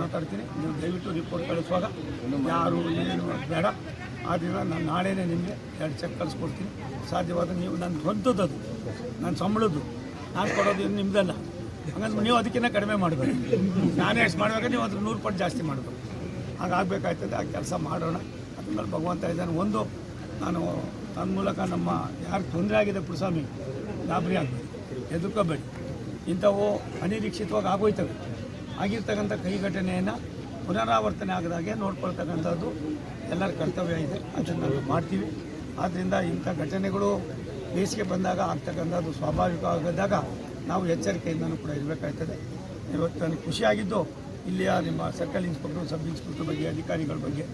ಮಾತಾಡ್ತೀನಿ. ನೀವು ದಯವಿಟ್ಟು ರಿಪೋರ್ಟ್ ಕಳಿಸುವಾಗ ಯಾರು ಏನು ಬೇಡ. ಆದ್ದರಿಂದ ನಾನು ನಾಳೆನೇ ನಿಮಗೆ 2 ಚೆಕ್ ಕಳಿಸ್ಕೊಡ್ತೀನಿ. ಸಾಧ್ಯವಾದ ನೀವು ನನ್ನ ಸ್ವಂತದ್ದು, ನನ್ನ ಸಂಬಳದ್ದು ನಾನು ಕೊಡೋದು ನಿಮ್ಮದಲ್ಲ. ಹಂಗಂದ್ರೆ ನೀವು ಅದಕ್ಕಿಂತ ಕಡಿಮೆ ಮಾಡಬೇಕು. ನಾನೇ ಎಷ್ಟು ಮಾಡುವಾಗ ನೀವು ಅದ್ರ 100 ಪಟ್ಟು ಜಾಸ್ತಿ ಮಾಡಬೇಕು. ಹಾಗಾಗಬೇಕಾಗ್ತದೆ. ಆ ಕೆಲಸ ಮಾಡೋಣ. ಅದ್ಮೇಲೆ ಭಗವಂತ ಇದ್ದಾನೆ. ಒಂದು ನಾನು ನನ್ನ ಮೂಲಕ ನಮ್ಮ ಯಾರು ತೊಂದರೆ ಆಗಿದೆ ಪುರಸ್ವಾಮಿ ಗಾಬರಿ ಆಗಬೇಡಿ, ಹೆದರ್ಕೋಬೇಡಿ. ಇಂಥವು ಅನಿರೀಕ್ಷಿತವಾಗಿ ಆಗೋಯ್ತವೆ. ಆಗಿರ್ತಕ್ಕಂಥ ಕೈಘಟನೆಯನ್ನು ಪುನರಾವರ್ತನೆ ಆಗದಾಗೆ ನೋಡ್ಕೊಳ್ತಕ್ಕಂಥದ್ದು ಎಲ್ಲರ ಕರ್ತವ್ಯ ಇದೆ. ಅದನ್ನು ನಾವು ಮಾಡ್ತೀವಿ. ಆದ್ದರಿಂದ ಇಂಥ ಘಟನೆಗಳು ಬೇಸಿಗೆ ಬಂದಾಗ ಆಗ್ತಕ್ಕಂಥದ್ದು ಸ್ವಾಭಾವಿಕವಾಗದಾಗ ನಾವು ಎಚ್ಚರಿಕೆಯಿಂದನೂ ಕೂಡ ಇರಬೇಕಾಗ್ತದೆ. ಇವತ್ತು ನನಗೆ ಖುಷಿಯಾಗಿದ್ದು ಇಲ್ಲಿಯ ನಿಮ್ಮ ಸರ್ಕಲ್ ಇನ್ಸ್ಪೆಕ್ಟರ್, ಸಬ್ ಇನ್ಸ್ಪೆಕ್ಟರ್ ಬಗ್ಗೆ, ಅಧಿಕಾರಿಗಳ ಬಗ್ಗೆ,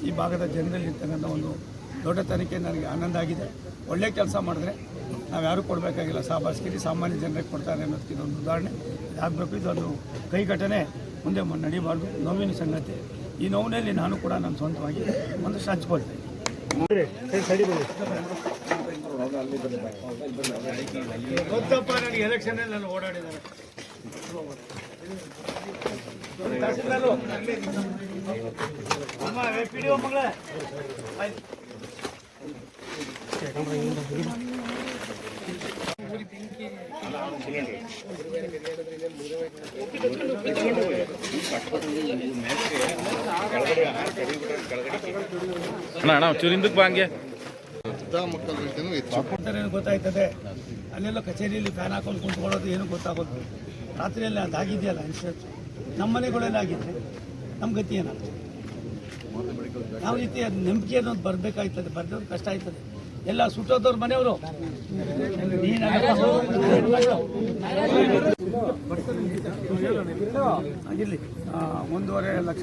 ಈ ಭಾಗದ ಜನರಲ್ಲಿ ಇರ್ತಕ್ಕಂಥ ಒಂದು ದೊಡ್ಡ ತನಿಖೆ ನನಗೆ ಆನಂದ ಆಗಿದೆ. ಒಳ್ಳೆಯ ಕೆಲಸ ಮಾಡಿದ್ರೆ ನಾವು ಯಾರೂ ಕೊಡಬೇಕಾಗಿಲ್ಲ. ಸಾಬಾಸ್ಗಿರಿ ಸಾಮಾನ್ಯ ಜನರಿಗೆ ಕೊಡ್ತಾರೆ ಅನ್ನೋದಕ್ಕೆ ಇದೊಂದು ಉದಾಹರಣೆ ಆಗಬೇಕು. ಇದೊಂದು ಕೈ ಘಟನೆ ಮುಂದೆ ನಡೀಬಾರ್ದು. ನೋವಿನ ಸಂಗತಿ. ಈ ನೋವಿನಲ್ಲಿ ನಾನು ಕೂಡ ನನ್ನ ಸ್ವಂತವಾಗಿ ಒಂದಷ್ಟು ಹಂಚ್ಕೊಳ್ತೇನೆ. ಗೊತ್ತಪ್ಪ, ನನಗೆ ಎಲೆಕ್ಷನಲ್ಲಿ ನಾನು ಓಡಾಡಿದ್ದಾರೆ. PDO ಮಗಳೇ ಗೊತ್ತಾಯ್ತದೆ. ಅಲ್ಲೆಲ್ಲ ಕಚೇರಿಯಲ್ಲಿ ಫ್ಯಾನ್ ಹಾಕೊಂಡು ಕುಂತ್ಕೊಳ್ಳೋದು ಏನು ಗೊತ್ತಾಗೋದು. ರಾತ್ರಿಯಲ್ಲಿ ಅದಾಗಿದೆಯಲ್ಲ ಇನ್ಸಿಡೆಂಟ್. ನಮ್ಮ ಮನೆಗಳೆಲ್ಲ ಆಗಿದ್ರೆ ನಮ್ಮ ಗತಿ ಏನಾಗ್ತದೆ? ಯಾವ ರೀತಿ ಅದು ನಂಬಿಕೆ ಅನ್ನೋದು ಬರಬೇಕಾಯ್ತದೆ. ಬರ್ದವ್ರು ಕಷ್ಟ ಆಯ್ತದೆ. ಎಲ್ಲ ಸುಟ್ಟೋದವ್ರ ಮನೆಯವರು ಆಗಿರಲಿ. 1.5 ಲಕ್ಷ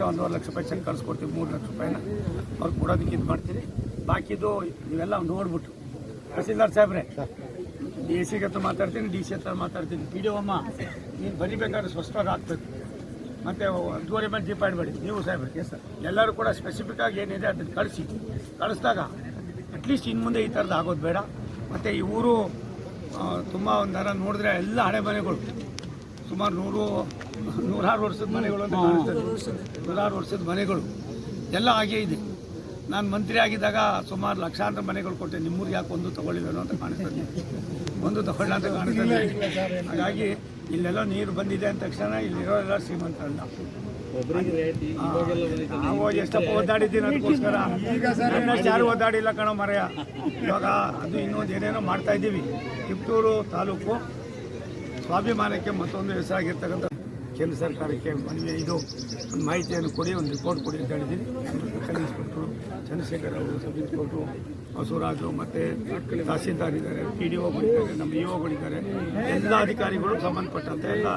ರೂಪಾಯಿ ಚೆಕ್ ಕಳಿಸ್ಕೊಡ್ತೀವಿ. 3 ಲಕ್ಷ ರೂಪಾಯಿನ ಅವ್ರು ಕೊಡೋದಕ್ಕೆ ಇದು ಮಾಡ್ತೀವಿ. ಬಾಕಿದು ನೀವೆಲ್ಲ ನೋಡ್ಬಿಟ್ಟು ತಹಸೀಲ್ದಾರ್ ಸಾಹೇಬ್ರೆ, DC ಹತ್ರ ಮಾತಾಡ್ತೀನಿ, DC ಹತ್ರ ಮಾತಾಡ್ತೀನಿ. PDO ಅಮ್ಮ ನೀನು ಬರಿಬೇಕಾದ್ರೆ ಸ್ಪಷ್ಟವಾಗಿ ಹಾಕ್ಬೇಕು. ಮತ್ತು 2.5 ಮೇಲೆ ಜೀಪ್ ಆಡಬೇಡಿ ನೀವು ಸಾಹೇಬ್ರೆ. ಎಲ್ಲರೂ ಕೂಡ ಸ್ಪೆಸಿಫಿಕ್ ಆಗಿ ಏನಿದೆ ಅದನ್ನು ಕಳಿಸಿದಾಗ ಅಟ್ಲೀಸ್ಟ್ ಇನ್ನು ಮುಂದೆ ಈ ಥರದ್ದು ಆಗೋದು ಬೇಡ. ಮತ್ತು ಈ ಊರು ತುಂಬ ಒಂಥರ ನೋಡಿದ್ರೆ ಎಲ್ಲ ಹಳೆ ಮನೆಗಳು, ಸುಮಾರು 100-106 ವರ್ಷದ ಮನೆಗಳು ಅಂತ ಕಾಣಿಸ್ತದೆ. 106 ವರ್ಷದ ಮನೆಗಳು ಎಲ್ಲ ಹಾಗೇ ಇದೆ. ನಾನು ಮಂತ್ರಿ ಆಗಿದ್ದಾಗ ಸುಮಾರು ಲಕ್ಷಾಂತರ ಮನೆಗಳು ಕೊಟ್ಟೆ. ನಿಮ್ಮೂರಿಗೆ ಯಾಕೆ ಒಂದು ತೊಗೊಳ್ಳಿವೇನೋ ಅಂತ ಕಾಣಿಸ್ತದೆ, ಒಂದು ತೊಗೊಳ್ಳ ಅಂತ ಕಾಣಿಸ್ತದೆ. ಹಾಗಾಗಿ ಇಲ್ಲೆಲ್ಲ ನೀರು ಬಂದಿದೆ ಅಂದ ತಕ್ಷಣ ಇಲ್ಲಿರೋರೆಲ್ಲ ಶ್ರೀಮಂತರಲ್ಲ. ನಾವು ಎಷ್ಟಪ್ಪ ಒದ್ದಾಡಿದ್ದೀನಿ ಅದಕ್ಕೋಸ್ಕರ. ನನ್ನಷ್ಟು ಯಾರು ಒದ್ದಾಡಿಲ್ಲ ಕಣೋ ಮರೆಯ. ಇವಾಗ ಅದು ಇನ್ನೊಂದು ಏನೇನೋ ಮಾಡ್ತಾ ಇದ್ದೀವಿ. ತಿಪ್ಟೂರು ತಾಲೂಕು ಸ್ವಾಭಿಮಾನಕ್ಕೆ ಮತ್ತೊಂದು ಹೆಸರಾಗಿರ್ತಕ್ಕಂಥ ಕೇಂದ್ರ ಸರ್ಕಾರಕ್ಕೆ ಮನವಿ, ಇದು ಒಂದು ಮಾಹಿತಿಯನ್ನು ಕೊಡಿ, ಒಂದು ರಿಪೋರ್ಟ್ ಕೊಡಿ ಅಂತ ಹೇಳಿದ್ದೀನಿ. ಸರ್ಕಲ್ ಇನ್ಸ್ಪೆಕ್ಟರು ಚಂದ್ರಶೇಖರ್ ಅವರು, ಸಬ್ ಇನ್ಸ್ಪೆಕ್ಟ್ರು ಬಸವರಾಜು, ಮತ್ತು ತಹಸೀಲ್ದಾರ್ ಇದ್ದಾರೆ, PDO ಗಳಿದ್ದಾರೆ, ನಮ್ಮ EO ಗಳಿದ್ದಾರೆ. ಎಲ್ಲ ಅಧಿಕಾರಿಗಳು ಸಂಬಂಧಪಟ್ಟಂತೆ ಎಲ್ಲ